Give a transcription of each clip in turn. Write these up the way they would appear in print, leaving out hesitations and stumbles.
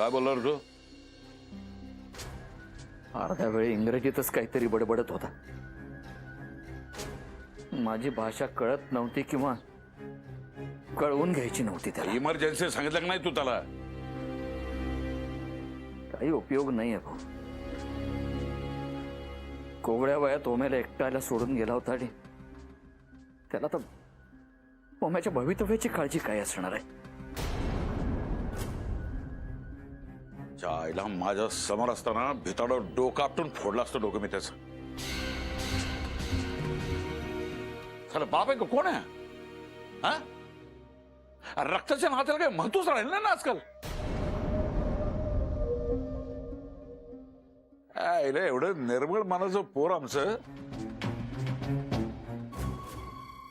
काय बोलला रे तू? अर्ध्या वेळी इंग्रजीतच काहीतरी बडबडत होता. माझी भाषा कळत नव्हती किंवा कळवून घ्यायची नव्हती त्याला. इमर्जन्सी सांगितलं की नाही तू त्याला? काही उपयोग नाहीये भाऊ. कोवळ्या वयात ओम्याला एकट्याला सोडून गेला होता आणि त्याला तर ओम्याच्या भवितव्याची काळजी काय असणार आहे. आईला माझ्या समोर असताना भिताडं डोकं आपटून फोडलं असतं डोकं मी त्याचं. खरं बाप आहे का कोण आहे हा? रक्ताच्या नात्याला काही महत्वच राहील ना आजकाल. आईला एवढं निर्मळ मनाचं पोर आमचं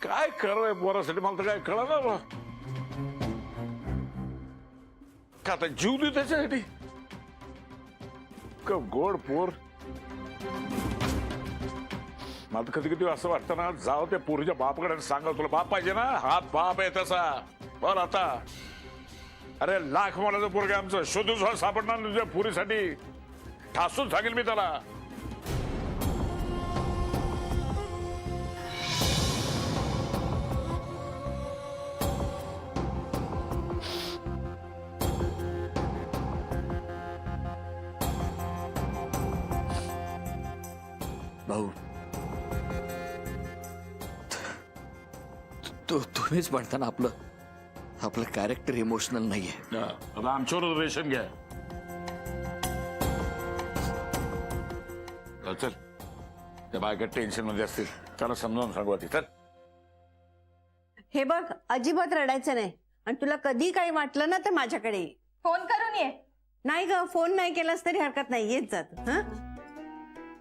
काय करावं पोरासाठी मला तर काय कळणार बा. का आता जीव देऊ त्याच्यासाठी का गोड पोर. मला कधी कधी असं वाटतं ना जाऊ त्या पोरीच्या बापाकडे सांगा तुला बाप पाहिजे ना. हात बाप आहे तसा बोल आता. अरे लाख मोलाचं पोरग आमचं शोधून सापडणार नाही तुझ्या पोरीसाठी. ठासून सांगेल मी त्याला. भाऊ तुम्हीच म्हणता ना आपलं कॅरेक्टर इमोशनल नाहीये. आता आमच्यावर रेशन घ्या. चल त्या बायका टेन्शन मध्ये असतील त्याला समजावून सांगू आधी. चल हे बघ अजिबात रडायचं नाही आणि तुला कधी काही वाटलं ना तर माझ्याकडे ये. फोन करून ये. नाही ग फोन नाही केलास तरी हरकत नाही येत जात. हा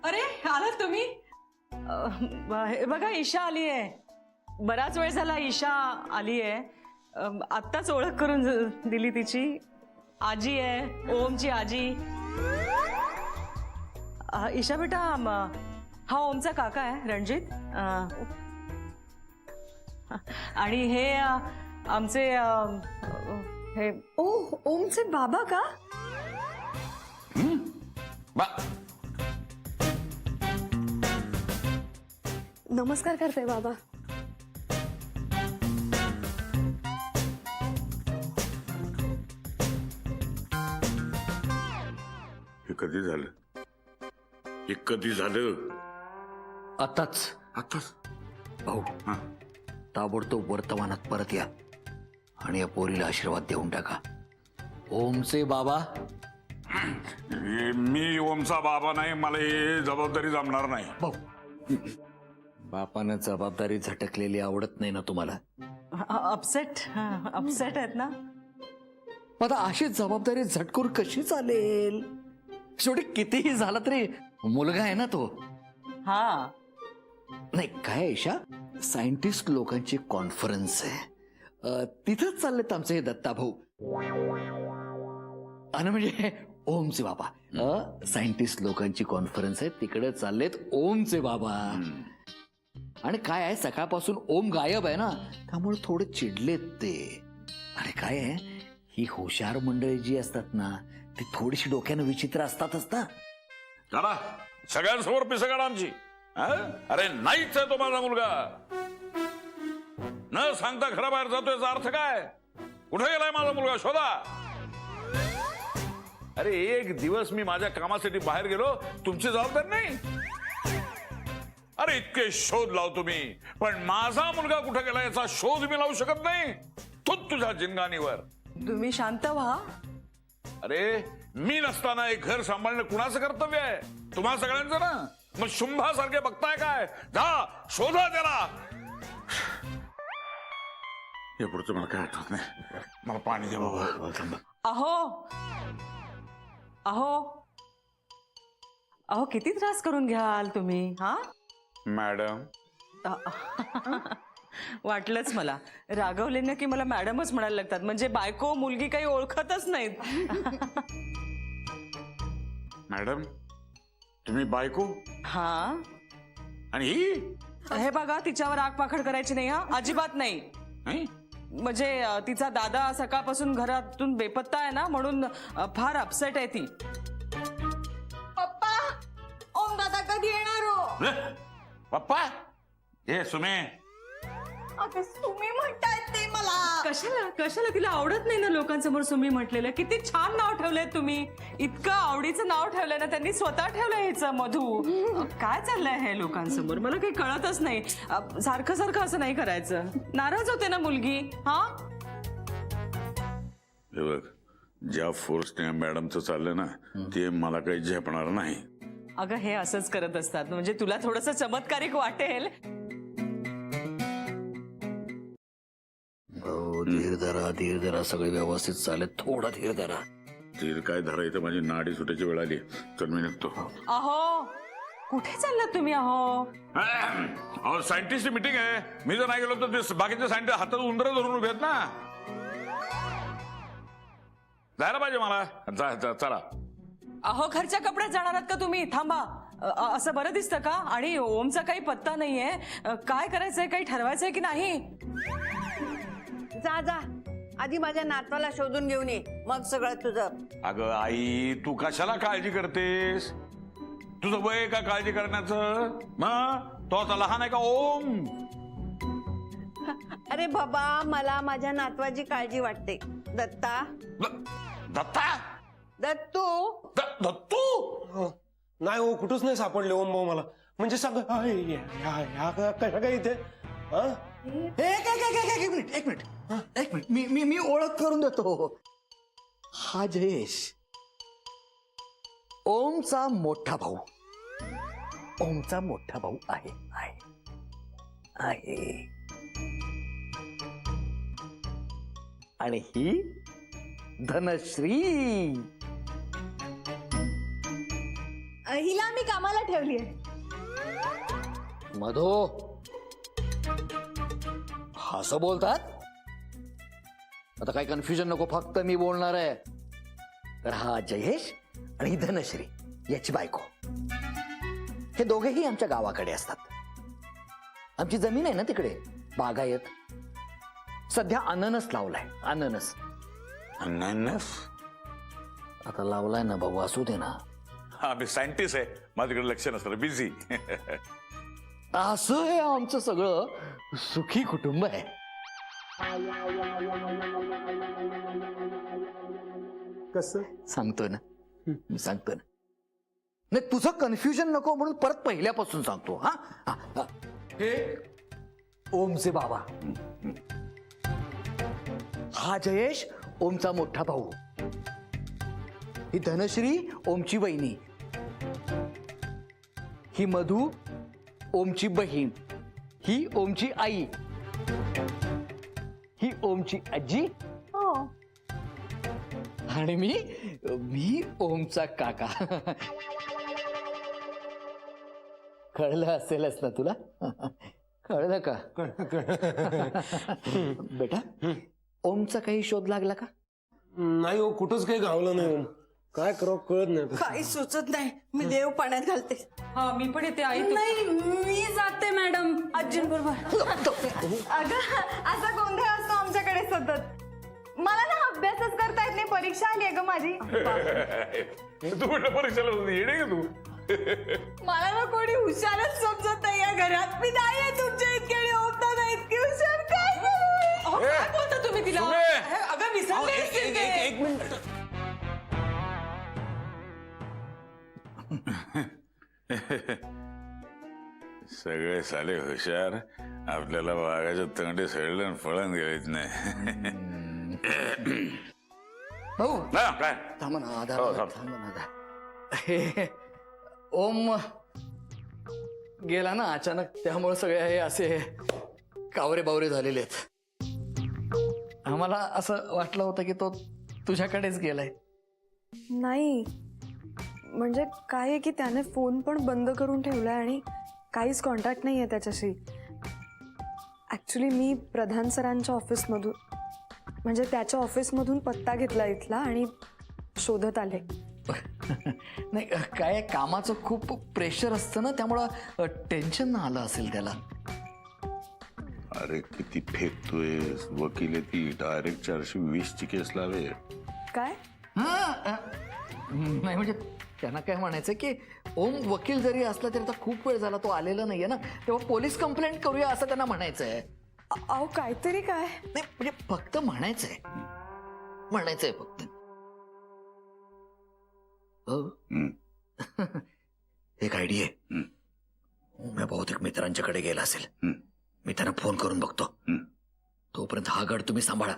अरे आलात तुम्ही. हे बघा ईशा आली आहे. बराच वेळ झाला ईशा आली आहे. आत्ताच ओळख करून दिली तिची. आजी आहे ओमची आजी. ईशा बेटा हा ओमचा काका आहे रणजित. आणि हे आमचे हे ओ ओमचे बाबा का. नमस्कार करते बाबा. हे कधी झालं? हे कधी झालं? आताच भाऊ ताबडतोब वर्तमानात परत या आणि या पोरीला आशीर्वाद देऊन टाका. ओमचे बाबा. मी ओमचा बाबा नाही. मला हे जबाबदारी जमणार नाही. भाऊ बापानं जबाबदारी झटकलेली आवडत नाही ना तुम्हाला. अपसेट आहेत ना. आता अशी जबाबदारी झटकून कशी चालेल. शेवटी कितीही झाला तरी मुलगा आहे ना तो. हा नाही काय ईशा सायंटिस्ट लोकांची कॉन्फरन्स आहे तिथंच चाललेत आमचे हे दत्ता भाऊ. आणि म्हणजे ओमचे बाबा सायंटिस्ट लोकांची कॉन्फरन्स आहे तिकडे चाललेत ओमचे बाबा. आणि काय आहे सकाळपासून ओम गायब आहे ना त्यामुळे थोडे चिडलेत ते. आणि काय आहे ही हुशार मंडळी जी असतात ना ती थोडीशी डोक्यानं विचित्र असतातच ना. चला सगळ्यांसमोर पिसगाड आमची. अरे नाहीच आहे तो माझा मुलगा. न सांगता घराबाहेर जातोय याचा अर्थ काय? कुठे गेलाय माझा मुलगा शोधा. अरे एक दिवस मी माझ्या कामासाठी बाहेर गेलो तुमची जबाबदारी नाही. अरे इतके शोध लावतो मी पण माझा मुलगा कुठे गेला याचा शोध मी लावू शकत नाही. तुझ्या जिंगाणीवर. तुम्ही शांत व्हा. अरे मी नसताना एक घर सांभाळणं कुणाचं कर्तव्य आहे? तुम्हा सगळ्यांचं ना. मग शुंभासारखे बघताय काय? जा शोधा त्याला. हे पुढचं मला काय आठवत नाही. मला पाणी द्या बाबा. अहो किती त्रास करून घ्याल तुम्ही. हा मॅडम वाटलंच मला. रागवले की मला मॅडमच म्हणायला लागतात. म्हणजे बायको मुलगी काही ओळखतच नाहीत. मॅडम तुम्ही बायको हा आणि ही हे बघा तिच्यावर आग पाखड करायची नाही. हा अजिबात नाही. नाही? म्हणजे तिचा दादा सकाळपासून घरातून बेपत्ता आहे ना, म्हणून फार अपसेट आहे ती. पप्पा ओम दादा कधी येणार हो? पप्पा हे सुमे, आता तुम्ही म्हणतायत ते मला. कशाला कशाला तिला आवडत नाही ना लोकांसमोर सुमी म्हटलेलं. किती छान नाव ठेवलंय तुम्ही. इतकं आवडीचं नाव ठेवलंय ना त्यांनी, स्वतः ठेवलंय हिचं मधू. काय चाललंय हे लोकांसमोर, मला काही कळतच नाही. सारखं सारखं असं नाही करायचं. नाराज होते ना मुलगी. हा हे बघ, ज्या फोर्सने मॅडमचं चाललंय ना ते मला काही झेपणार नाही. अगं हे असंच करत असतात. म्हणजे तुला थोडंसं चमत्कारिक वाटेल. धीर धरा सगळे व्यवस्थित चालेल. थोडा धीर धरा. तीर काय धरायचं, माझी नाडी सुटायची वेळ आली. चल मी निघतो. अहो कुठे चाललात तुम्ही? अहो सायंटिस्ट मीटिंग आहे. मी जर नाही गेलो तर ते बाकीचे सायंटिस्ट हातात उंदरं धरून उभे आहेत ना. जायला पाहिजे मला. चला. अहो घरच्या कपड्यात जाणार आहात का तुम्ही? थांबा. असं बरं दिसतं का? आणि ओमचा काही पत्ता नाहीये. काय करायचंय, काही ठरवायचंय की नाही? जा जा, आधी माझ्या नातवाला शोधून घेऊन ये, मग सगळं तुझं. अगं आई, तू कशाला काळजी करतेस? तुझं वय का काळजी करण्याचं? तो आता लहान आहे का ओम? अरे बाबा, मला माझ्या नातवाची काळजी वाटते. दत्ता. दत्ता? दत्तू. दत्तू? नाही हो, कुठंच नाही सापडले ओम भाऊ मला. म्हणजे सगळं कशा काय इथे? एक मिनिट मी ओळख करून देतो. हा जयेश, ओमचा मोठा भाऊ. ओमचा मोठा भाऊ आहे. आणि ही धनश्री. हिला मी कामाला ठेवली आहे. मधो, असं बोलतात? आता काही कन्फ्युजन नको, फक्त मी बोलणार आहे. तर हा जयेश आणि धनश्री याची बायको, हे दोघेही आमच्या गावाकडे असतात. आमची जमीन आहे ना तिकडे, बागायत. सध्या अननस लावलाय. अननस आता लावलाय ना भाऊ, असू दे ना. हा, मी सायंटिस्ट आहे, माझ्याकडे लक्ष नसतं, बिझी. असं हे आमचं सगळं सुखी कुटुंब आहे. कसं सांगतोय ना, मी सांगतोय ना. नाही, तुझं कन्फ्युजन नको म्हणून परत पहिल्यापासून सांगतो. हा, हे ओमचे बाबा, हा जयेश ओमचा मोठा भाऊ, ही धनश्री ओमची वहिनी, ही मधू ओमची बहीण, ही ओमची आई, ही ओमची आजी, आणि मी ओमचा काका. कळलं असेलच ना तुला? कळलं का? बेटा, ओमचा काही शोध लागला का? नाही हो, कुठंच काही गावलं नाही ओम. काय करावं कळत नाही. काही सुचत नाही. मी देव पाण्यात घालते. हा, मी पण येते आई. नाही, मी जाते मॅडम आजींबरोबर. अगं असा गोंधळ असतो आमच्याकडे सतत. मला ना अभ्यासच करता येत नाही. परीक्षा आली आहे ग माझी. तू म्हटलं परीक्षेला येणे का तू? मला ना कोणी हुशारच समजत नाही या घरात. मी नाही आहे तुमच्या इतके होता नाही इतकी हुशार. काय करू? अहो, काय बोलता तुम्ही तिला? सुमे! अगं विसरले असतील ते. एक मिनिट. सगळे साले हुशार, आपल्याला वाघाच्या तंगडे सळलं फळण गेलेच नाही. हो, ना, काय थांबा ना, आधार हो, थांब. थांबा ना, आधार. हे ओम गेला ना अचानक, त्यामुळे सगळे हे असे कावरे बावरे झालेले आहेत. आम्हाला असं वाटलं होतं की तो तुझ्याकडेच गेलाय. नाही, म्हणजे काय आहे की त्याने फोन पण बंद करून ठेवलाय आणि काहीच कॉन्टॅक्ट नाही आहे त्याच्याशी. ॲक्च्युली मी प्रधान सरांच्या ऑफिसमधून, म्हणजे त्याच्या ऑफिसमधून पत्ता घेतला इथला आणि शोधत आले. नाही, काय कामाचं खूप प्रेशर असतं ना, त्यामुळं टेन्शन आलं असेल त्याला. अरे किती फेकतोय वकील आहे ती, डायरेक्ट 420 ची केस लावे. काय नाही म्हणजे त्यांना काय म्हणायचं की ओम वकील जरी असला तरी आता खूप वेळ झाला तो आलेला नाहीये ना, तेव्हा पोलीस कंप्लेंट करूया असं त्यांना म्हणायचंय. अहो काहीतरी काय. नाही म्हणजे फक्त म्हणायचंय फक्त. हो. एक आयडिया आहे. ओम्या बहुतेक मित्रांच्याकडे गेला असेल. मी त्यांना फोन करून बघतो. तोपर्यंत हा गड तुम्ही सांभाळा.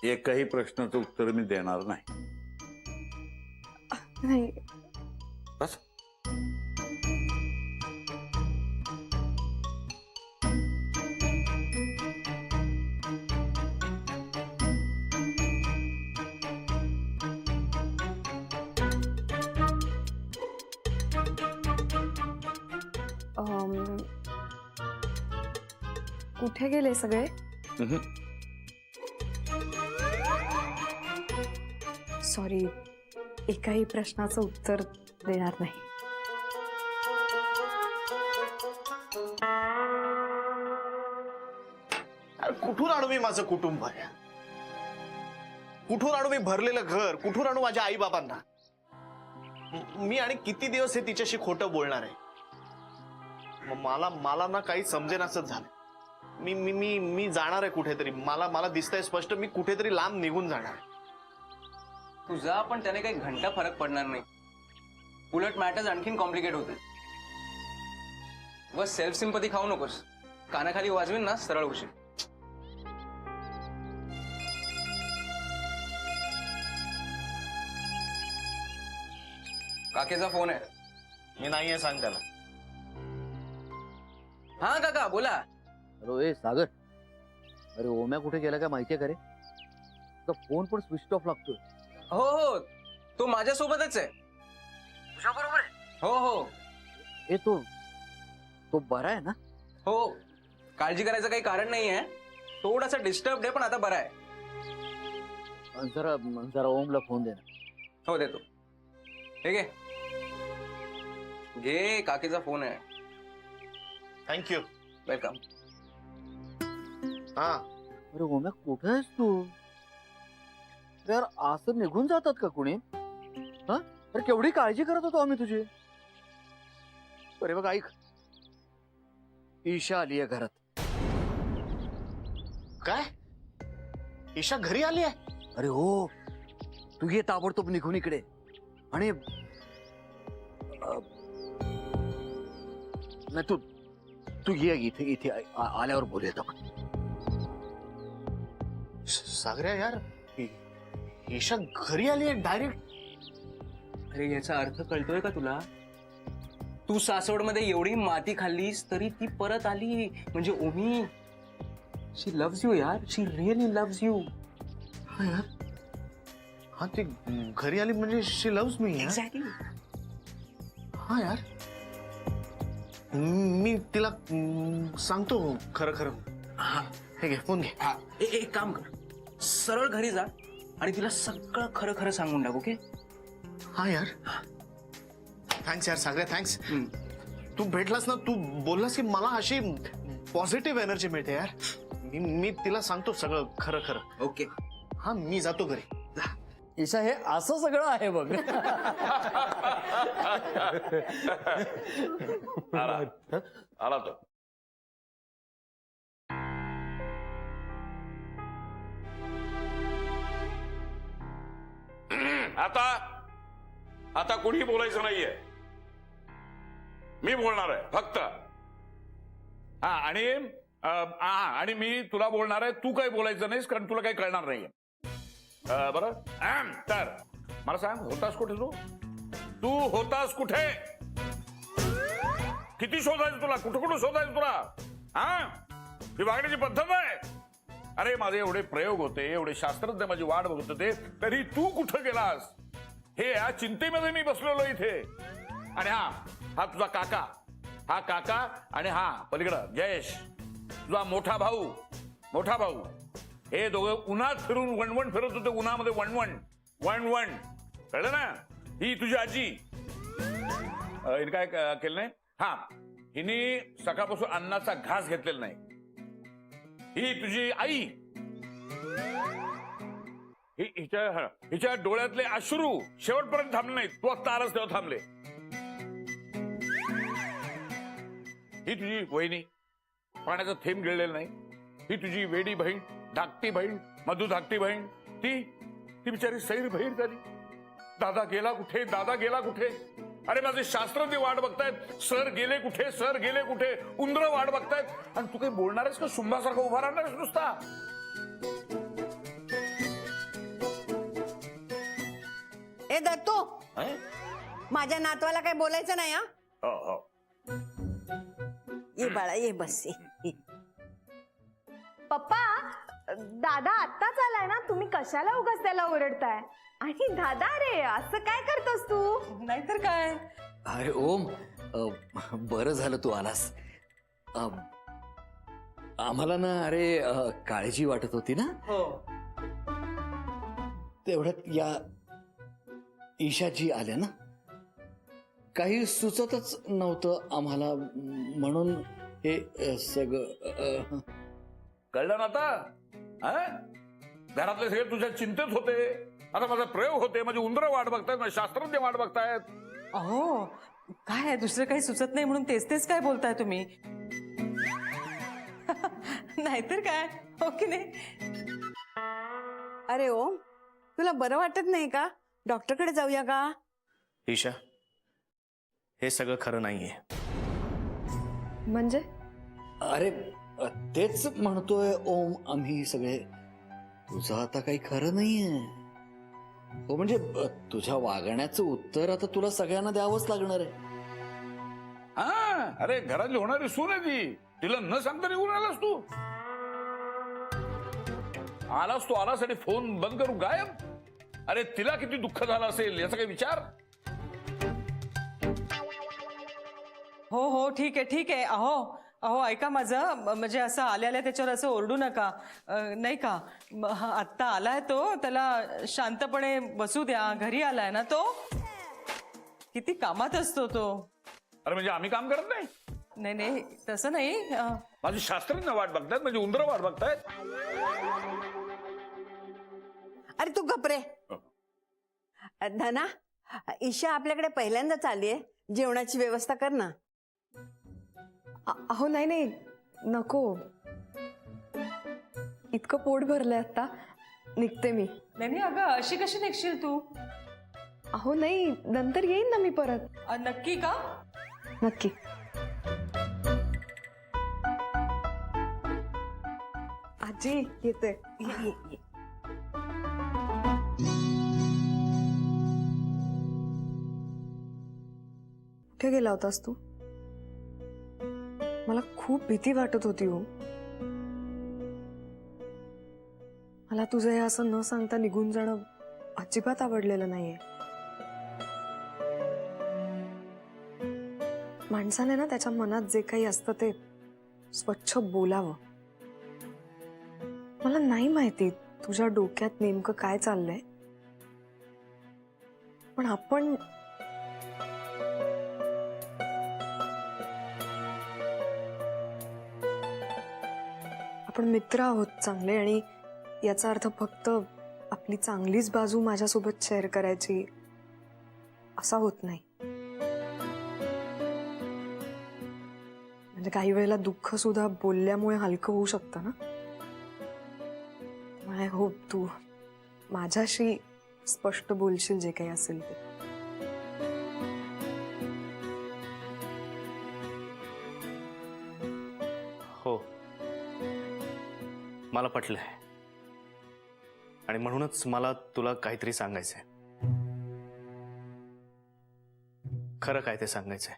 एकही प्रश्नाचं उत्तर मी देणार नाही. नाही बस. कुठे गेले सगळे. सॉरी एकाही प्रश्नाचं उत्तर देणार नाही. कुठून आणू मी माझं कुटुंब आहे, कुठून आणू मी भरलेलं घर, कुठून आणू माझ्या आई बाबांना. मी आणि किती दिवस हे तिच्याशी खोटं बोलणार आहे. मला ना काही समजेनासच झालं. मी मी मी मी जाणार आहे कुठेतरी. मला दिसतंय स्पष्ट मी कुठेतरी लांब निघून जाणार आहे. तुझा पण त्याने काही घंटा फरक पडणार नाही. उलट मॅटर्स आणखीन कॉम्प्लिकेट होते. व सेल्फ सिंपथी खाऊ नकोस. कानाखाली वाजवीन ना सरळ होशील. काकेचा फोन आहे. मी नाहीये सांग त्याला. हा काका बोला. अरे सागर, अरे ओम्या कुठे गेला काय माहितीये का रे. फोन पण स्विच ऑफ लागतोय. हो हो तो माझ्यासोबतच आहे. तुझ्या बरोबर आहे. हो हो. ए तो बरा आहे ना. हो काळजी करायचं काही कारण नाही आहे. थोडासा डिस्टर्ब आहे पण आता बरा आहे. जरा ओमला फोन दे ना. हो देतो. ठीक आहे घे काकीचा फोन आहे. थँक्यू. वेलकम. हा अरे ओम्या कुठे आहेस तू यार. असं निघून जातात का कुणी. हा अरे केवढी काळजी करत होतो आम्ही तुझी. अरे बघ ऐक, ईशा आली आहे घरात. काय ईशा घरी आली आहे. अरे हो तू ये ताबडतोब निघून इकडे. आणि नाही तू ये इथे आल्यावर बोलूयात आपण. सागऱ्या यार ईशा घरी आली आहे डायरेक्ट. अरे याचा अर्थ कळतोय का तुला. तू सासवडमध्ये एवढी माती खाल्लीस तरी ती परत आली. म्हणजे ओमी शी लव्स यू यार. शी रिअली लव्स यू. हा यार. हा ती घरी आली म्हणजे शी लव्स मी. एक्झॅक्टली. हा यार मी तिला सांगतो खरं खरं. हा हे घे फोन घे. हा एक काम कर, सरळ घरी जा आणि तिला सगळं खरं खरं सांगून टाक. ओके. हा यार थँक्स यार सागऱ्या थँक्स. तू भेटलास ना, तू बोललास की मला अशी पॉझिटिव्ह एनर्जी मिळते यार. मी तिला सांगतो सगळं खरं खरं. ओके. हा मी जातो घरी. ईशा हे असं सगळं आहे बघ. आला तो. आता कुणी बोलायचं नाहीये. मी बोलणार आहे फक्त. हा आणि मी तुला बोलणार आहे. तू काही बोलायचं नाहीस कारण तुला काही कळणार नाहीये. बरं तर मला सांग, होतास कुठे तू होतास कुठे. किती शोधायचं तुला, कुठं शोधायचं तुला. हा ही वागण्याची पद्धत आहे. अरे माझे एवढे प्रयोग होते, एवढे शास्त्रज्ञ माझी वाट बघत होते, तरी तू कुठं गेलास हे या चिंतेमध्ये मी बसलेलो इथे. आणि हा तुझा काका, हा काका आणि हा पलीकडं जयेश तुझा मोठा भाऊ हे दोघं उन्हात फिरून वणवण फिरत होते, उन्हामध्ये वणवण वणवण, कळलं ना? ही तुझी आजी, हिने काय केलं नाही? हा, हिने सकाळपासून अन्नाचा घास घेतलेला नाही. ही तुझी आई, हिच्या डोळ्यातले अश्रू शेवटपर्यंत थांबले नाहीत. तू आत्ता आलास तेव्हा थांबले. ही तुझी वहिनी, पाण्याचा थेंब गिळलेला नाही. ही तुझी वेडी बहीण, धाकटी बहीण, मधु धाकटी बहीण, ती बिचारी सैर बहीर झाली. दादा गेला कुठे, दादा गेला कुठे? अरे माझे शास्त्रज्ञ वाट बघतायत, सर गेले कुठे, सर गेले कुठे, उंदर वाट बघतायत, आणि तू काही बोलणारच का? शुंभासारखा उभा राहणारच नुसता? ए दत्तो, माझ्या नातवाला काय बोलायचं नाही हा. हो. ये बाळा, ये बस, ये. पप्पा, दादा आत्ताच आलाय ना, तुम्ही कशाला उगाच त्याला ओरडताय? आणि दादा रे, असं काय करतोस तू? नाहीतर काय. अरे ओम, बरं झालं तू आलास. आम्हाला ना अरे काळजी वाटत होती ना, हो. तेवढ्यात या ईशाजी आल्या ना. काही सुचतच नव्हतं आम्हाला, म्हणून हे सगळं. कळलं ना आता? हा? घरातले सगळे तुझ्या चिंतेत होते. आता माझा प्रयोग होते, माझी उंदरं वाट बघतायत, माझे शास्त्रज्ञ वाट बघतायत. अहो, काय आहे, दुसरं काही सुचत नाही म्हणून तेच काय बोलताय तुम्ही? नाहीतर काय, हो की नाही? अरे ओम, तुला बरं वाटत नाही का? डॉक्टरकडे जाऊया का? ईशा, हे सगळं खरं नाहीये. म्हणजे अरे तेच म्हणतोय ओम आम्ही सगळे. तुझं आता काही खरं नाहीये. हो म्हणजे तुझ्या वागण्याचं उत्तर आता तुला सगळ्यांना द्यावंच लागणार आहे. हा, अरे घरातली होणारी सून आहे ती. तिला न सांगता निघून आलास तू. आलास आणि फोन बंद करून गायब. अरे तिला किती दुःख झालं असेल याचा काही विचार? हो, ठीक आहे. अहो ऐका माझं, म्हणजे असं आल्या त्याच्यावर असं ओरडू नका, नाही का? आत्ता आलाय तो, त्याला शांतपणे बसू द्या. घरी आलाय ना तो, किती कामात असतो तो. अरे म्हणजे आम्ही काम करत नाही? नाही तसं नाही. माझी शास्त्रज्ञ वाट बघतायत, माझी उंदरं वाट बघतायत. अरे तू घबरे. धना, ईशा आपल्याकडे पहिल्यांदाच आली आहे, जेवणाची व्यवस्था कर ना. अहो नाही, नको. इतकं पोट भरलंय आता, निघते मी. नाही अगं, अशी कशी निघशील तू? अहो नाही, नंतर येईन ना मी परत. नक्की का? नक्की. आजी येते. ये. कुठे गेला होतास तू? मला खूप भीती वाटत होती हो. मला तुझं हे असं न सांगता निघून जाणं अजिबात आवडलेलं नाहीये. माणसाने ना त्याच्या मनात जे काही असतं ते स्वच्छ बोलावं. मला नाही माहिती तुझ्या डोक्यात नेमकं काय चाललंय, पण आपण मित्र आहोत चांगले, आणि याचा अर्थ फक्त आपली चांगलीच बाजू माझ्यासोबत शेअर करायची असा होत नाही. म्हणजे काही वेळेला दुःख सुद्धा बोलल्यामुळे हलकं होऊ शकतं ना. आय होप तू माझ्याशी स्पष्ट बोलशील जे काही असेल ते. हो, मला पटलंय, आणि म्हणूनच मला तुला काहीतरी सांगायचंय. खरं काय ते सांगायचंय.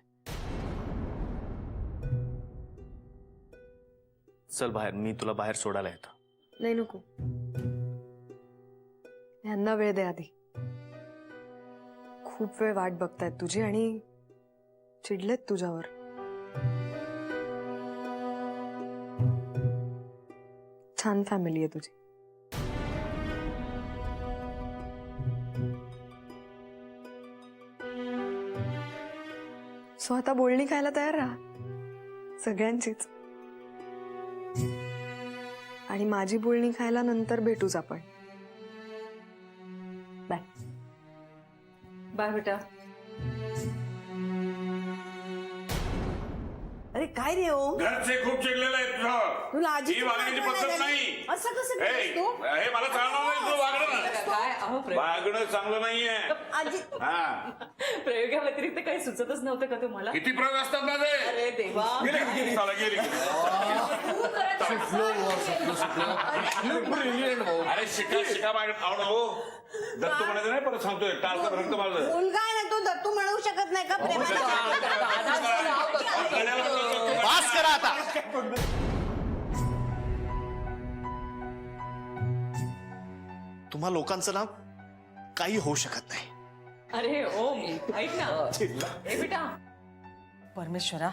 चल बाहेर, मी तुला बाहेर सोडायला येतो. नाही नको, यांना वेळ दे आधी. खूप वेळ वाट बघतायत तुझी आणि चिडलेत तुझ्यावर. छान फॅमिली आहे तुझी. सो आता बोलणी खायला तयार राहा सगळ्यांचीच. आणि माझी बोलणी खायला नंतर भेटूच आपण. बाय. बाय बेटा. अरे काय रे ओम, घरचे खूप चिडलेले आहेत तुझ्यावर. तुला आजी ही वागण्याची पद्धत नाही. असं कसं ए, केलंस तू? हे मला चालणार नाही तुझं वागणं ना. काय अहो वागणं चांगलं नाहीये. आजी हा प्रयोगाव्यतिरिक्त काही सुचतच नव्हतं का तुम्हाला? किती प्रयोग असतात माझे. अरे देवा. गेली चला गेली. अरे शिका मागणं हो दत्तू म्हणायचं नाही परत सांगतोय टाळतं रक्त माझं. मुलगा आहे ना तो दत्तू म्हणू शकत नाही का पास करा आता. तुम्हा लोकांचं ना काही होऊ शकत नाही. अरे ओम ऐक ना. ए बेटा. परमेश्वरा